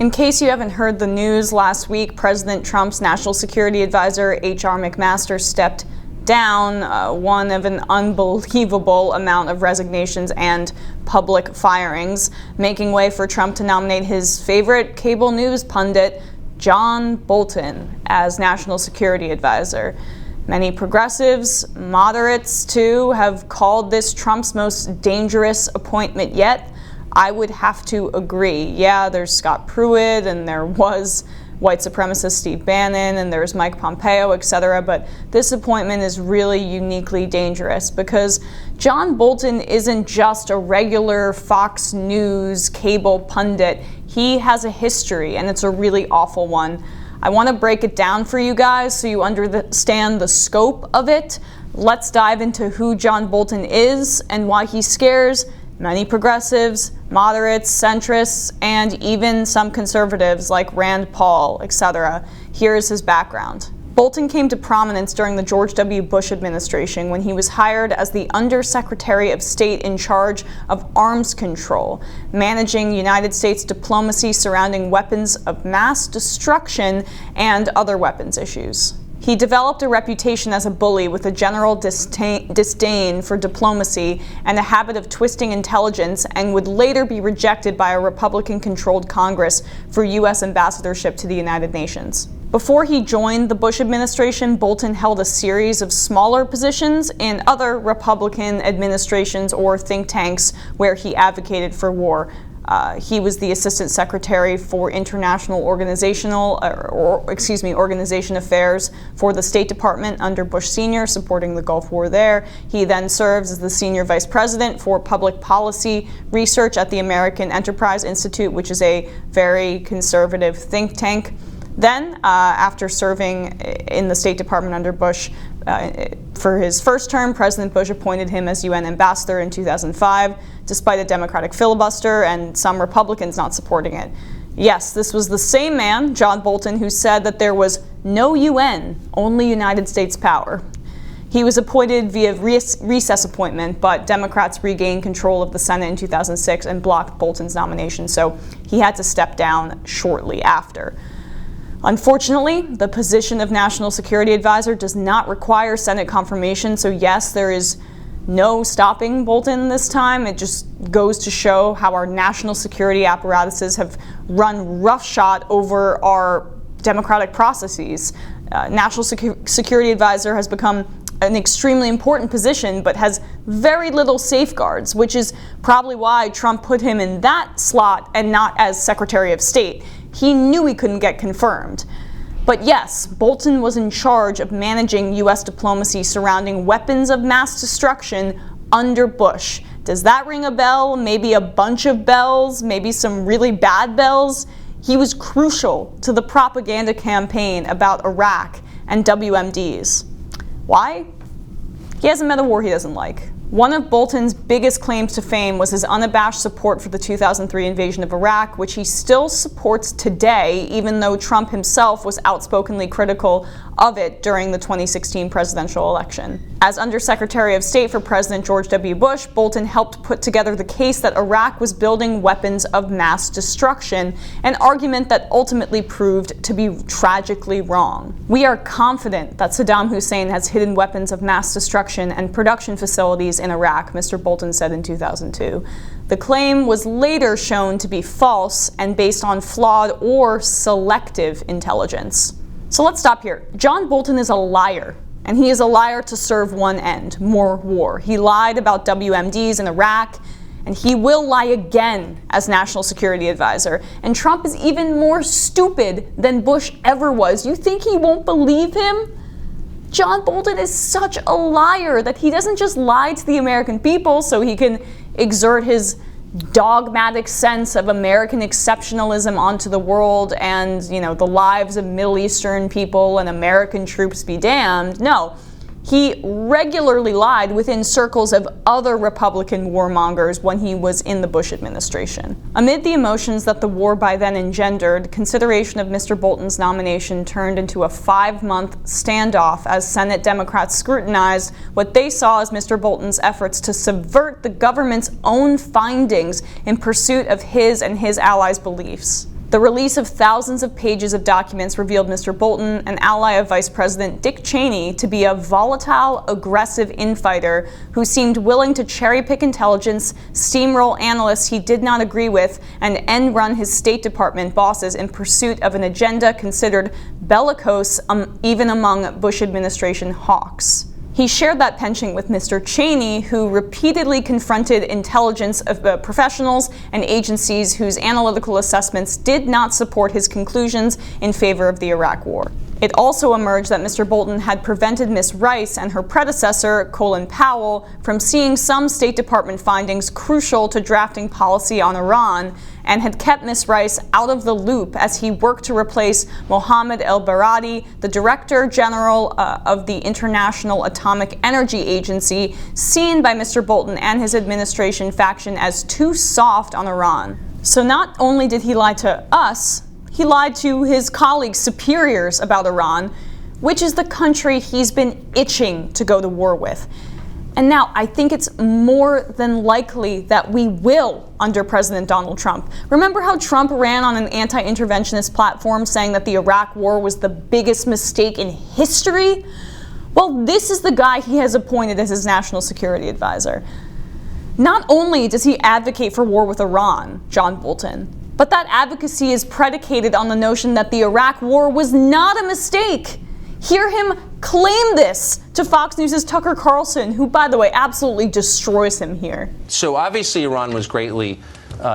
In case you haven't heard the news, last week President Trump's national security advisor H.R. McMaster stepped down, one of an unbelievable amount of resignations and public firings, making way for Trump to nominate his favorite cable news pundit, John Bolton, as national security advisor. Many progressives, moderates too, have called this Trump's most dangerous appointment yet. I would have to agree. Yeah, there's Scott Pruitt, and there was white supremacist Steve Bannon, and there's Mike Pompeo, etc. But this appointment is really uniquely dangerous because John Bolton isn't just a regular Fox News cable pundit. He has a history, and it's a really awful one. I want to break it down for you guys so you understand the scope of it. Let's dive into who John Bolton is and why he scares many progressives, moderates, centrists, and even some conservatives like Rand Paul, etc. Here's his background. Bolton came to prominence during the George W. Bush administration when he was hired as the Undersecretary of State in charge of arms control, managing United States diplomacy surrounding weapons of mass destruction and other weapons issues. He developed a reputation as a bully with a general disdain for diplomacy and a habit of twisting intelligence, and would later be rejected by a Republican-controlled Congress for U.S. ambassadorship to the United Nations. Before he joined the Bush administration, Bolton held a series of smaller positions in other Republican administrations or think tanks where he advocated for war. He was the Assistant Secretary for International Organization Affairs for the State Department under Bush Sr., supporting the Gulf War there. He then serves as the Senior Vice President for Public Policy Research at the American Enterprise Institute, which is a very conservative think tank. Then, after serving in the State Department under Bush for his first term, President Bush appointed him as UN ambassador in 2005, despite a Democratic filibuster and some Republicans not supporting it. Yes, this was the same man, John Bolton, who said that there was no UN, only United States power. He was appointed via recess appointment, but Democrats regained control of the Senate in 2006 and blocked Bolton's nomination, so he had to step down shortly after. Unfortunately, the position of National Security Advisor does not require Senate confirmation, so yes, there is no stopping Bolton this time. It just goes to show how our national security apparatuses have run roughshod over our democratic processes. National Security Advisor has become an extremely important position, but has very little safeguards, which is probably why Trump put him in that slot and not as Secretary of State. He knew he couldn't get confirmed. But yes, Bolton was in charge of managing U.S. diplomacy surrounding weapons of mass destruction under Bush. Does that ring a bell? Maybe a bunch of bells? Maybe some really bad bells? He was crucial to the propaganda campaign about Iraq and WMDs. Why? He hasn't met a war he doesn't like. One of Bolton's biggest claims to fame was his unabashed support for the 2003 invasion of Iraq, which he still supports today, even though Trump himself was outspokenly critical of it during the 2016 presidential election. As Undersecretary of State for President George W. Bush, Bolton helped put together the case that Iraq was building weapons of mass destruction, an argument that ultimately proved to be tragically wrong. We are confident that Saddam Hussein has hidden weapons of mass destruction and production facilities in Iraq, Mr. Bolton said in 2002. The claim was later shown to be false and based on flawed or selective intelligence. So let's stop here. John Bolton is a liar, and he is a liar to serve one end, more war. He lied about WMDs in Iraq, and he will lie again as National Security Advisor. And Trump is even more stupid than Bush ever was. You think he won't believe him? John Bolton is such a liar that he doesn't just lie to the American people so he can exert his dogmatic sense of American exceptionalism onto the world and, the lives of Middle Eastern people and American troops be damned. No, he regularly lied within circles of other Republican warmongers when he was in the Bush administration. Amid the emotions that the war by then engendered, consideration of Mr. Bolton's nomination turned into a 5-month standoff as Senate Democrats scrutinized what they saw as Mr. Bolton's efforts to subvert the government's own findings in pursuit of his and his allies' beliefs. The release of thousands of pages of documents revealed Mr. Bolton, an ally of Vice President Dick Cheney, to be a volatile, aggressive infighter who seemed willing to cherry-pick intelligence, steamroll analysts he did not agree with, and end-run his State Department bosses in pursuit of an agenda considered bellicose even among Bush administration hawks. He shared that penchant with Mr. Cheney, who repeatedly confronted intelligence professionals and agencies whose analytical assessments did not support his conclusions in favor of the Iraq War. It also emerged that Mr. Bolton had prevented Ms. Rice and her predecessor, Colin Powell, from seeing some State Department findings crucial to drafting policy on Iran, and had kept Ms. Rice out of the loop as he worked to replace Mohammed el-Baradi, the Director General of the International Atomic Energy Agency, seen by Mr. Bolton and his administration faction as too soft on Iran. So not only did he lie to us, he lied to his colleagues, superiors, about Iran, which is the country he's been itching to go to war with. And now I think it's more than likely that we will under President Donald Trump. Remember how Trump ran on an anti-interventionist platform saying that the Iraq War was the biggest mistake in history? Well, this is the guy he has appointed as his national security advisor. Not only does he advocate for war with Iran, John Bolton, but that advocacy is predicated on the notion that the Iraq War was not a mistake. Hear him claim this to Fox News' Tucker Carlson, who, by the way, absolutely destroys him here. So obviously Iran was greatly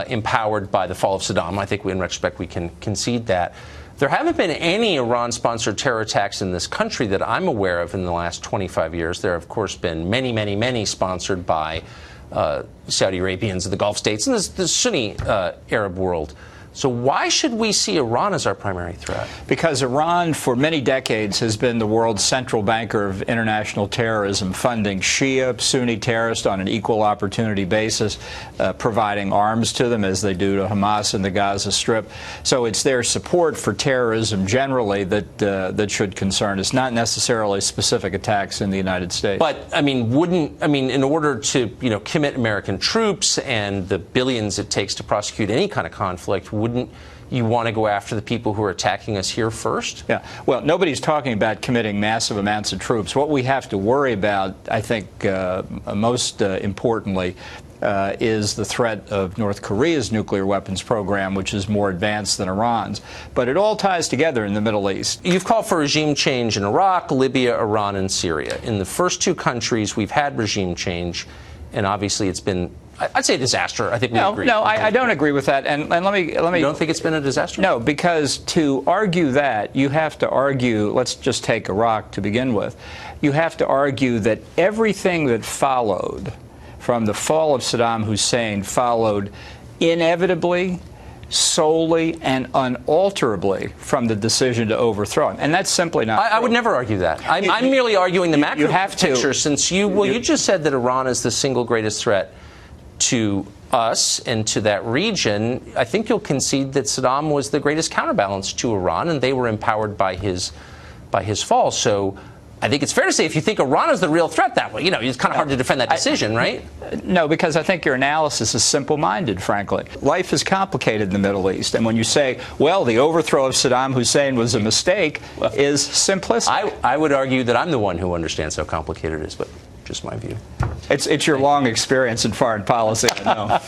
empowered by the fall of Saddam. I think in retrospect we can concede that. There haven't been any Iran-sponsored terror attacks in this country that I'm aware of in the last 25 years. There have, of course, been many, many, many sponsored by Saudi Arabians of the Gulf states and the Sunni Arab world. So why should we see Iran as our primary threat? Because Iran, for many decades, has been the world's central banker of international terrorism, funding Shia, Sunni terrorists on an equal opportunity basis, providing arms to them as they do to Hamas in the Gaza Strip. So it's their support for terrorism generally that should concern us, not necessarily specific attacks in the United States. But I mean, in order to commit American troops and the billions it takes to prosecute any kind of conflict, wouldn't you want to go after the people who are attacking us here first? Yeah. Well, nobody's talking about committing massive amounts of troops. What we have to worry about, I think, most importantly, is the threat of North Korea's nuclear weapons program, which is more advanced than Iran's. But it all ties together in the Middle East. You've called for regime change in Iraq, Libya, Iran, and Syria. In the first two countries, we've had regime change, and obviously it's been, I'd say, a disaster. I think we agree. No, I don't agree with that. And let me. You don't think it's been a disaster? No, because to argue that, you have to argue. Let's just take Iraq to begin with. You have to argue that everything that followed from the fall of Saddam Hussein followed inevitably, solely, and unalterably from the decision to overthrow him. And that's simply not true. I would never argue that. I'm merely arguing the macro picture, since you just said that Iran is the single greatest threat to us and to that region. I think you'll concede that Saddam was the greatest counterbalance to Iran, and they were empowered by his fall. So I think it's fair to say if you think Iran is the real threat that way, it's kind of hard to defend that decision, right? No, because I think your analysis is simple-minded, frankly. Life is complicated in the Middle East, and when you say, well, the overthrow of Saddam Hussein was a mistake, is simplistic. I would argue that I'm the one who understands how complicated it is, but just my view. It's your long experience in foreign policy, I know.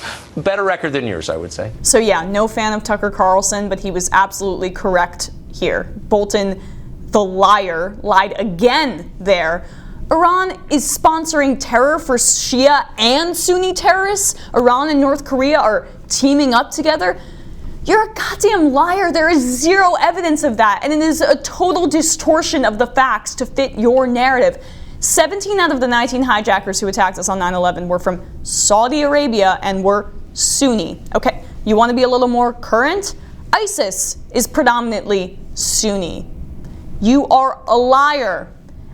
Better record than yours, I would say. So yeah, no fan of Tucker Carlson, but he was absolutely correct here. Bolton, the liar, lied again there. Iran is sponsoring terror for Shia and Sunni terrorists. Iran and North Korea are teaming up together. You're a goddamn liar. There is zero evidence of that, and it is a total distortion of the facts to fit your narrative. 17 out of the 19 hijackers who attacked us on 9/11 were from Saudi Arabia and were Sunni. Okay, you want to be a little more current? ISIS is predominantly Sunni. You are a liar,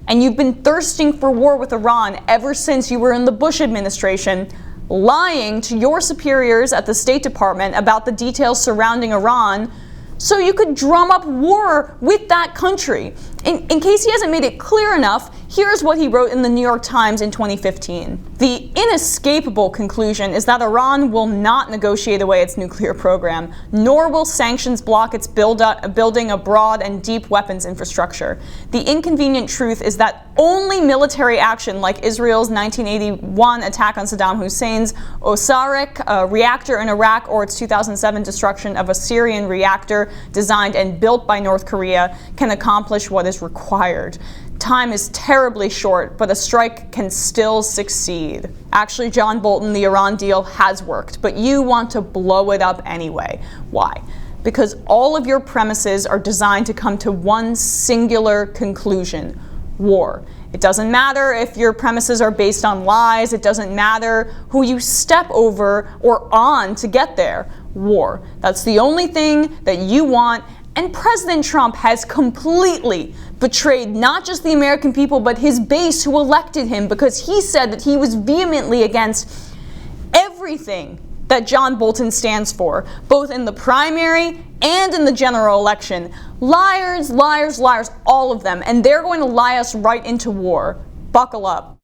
and you've been thirsting for war with Iran ever since you were in the Bush administration, lying to your superiors at the State Department about the details surrounding Iran so you could drum up war with that country. In case he hasn't made it clear enough, Here's what he wrote in the New York Times in 2015. The inescapable conclusion is that Iran will not negotiate away its nuclear program, nor will sanctions block its building a broad and deep weapons infrastructure. The inconvenient truth is that only military action, like Israel's 1981 attack on Saddam Hussein's Osirak reactor in Iraq, or its 2007 destruction of a Syrian reactor designed and built by North Korea, can accomplish what is required. Time is terribly short, but a strike can still succeed. Actually, John Bolton, the Iran deal has worked, but you want to blow it up anyway. Why? Because all of your premises are designed to come to one singular conclusion: war. It doesn't matter if your premises are based on lies. It doesn't matter who you step over or on to get there. War. That's the only thing that you want. And President Trump has completely betrayed not just the American people, but his base who elected him, because he said that he was vehemently against everything that John Bolton stands for, both in the primary and in the general election. Liars, liars, liars, all of them. And they're going to lie us right into war. Buckle up.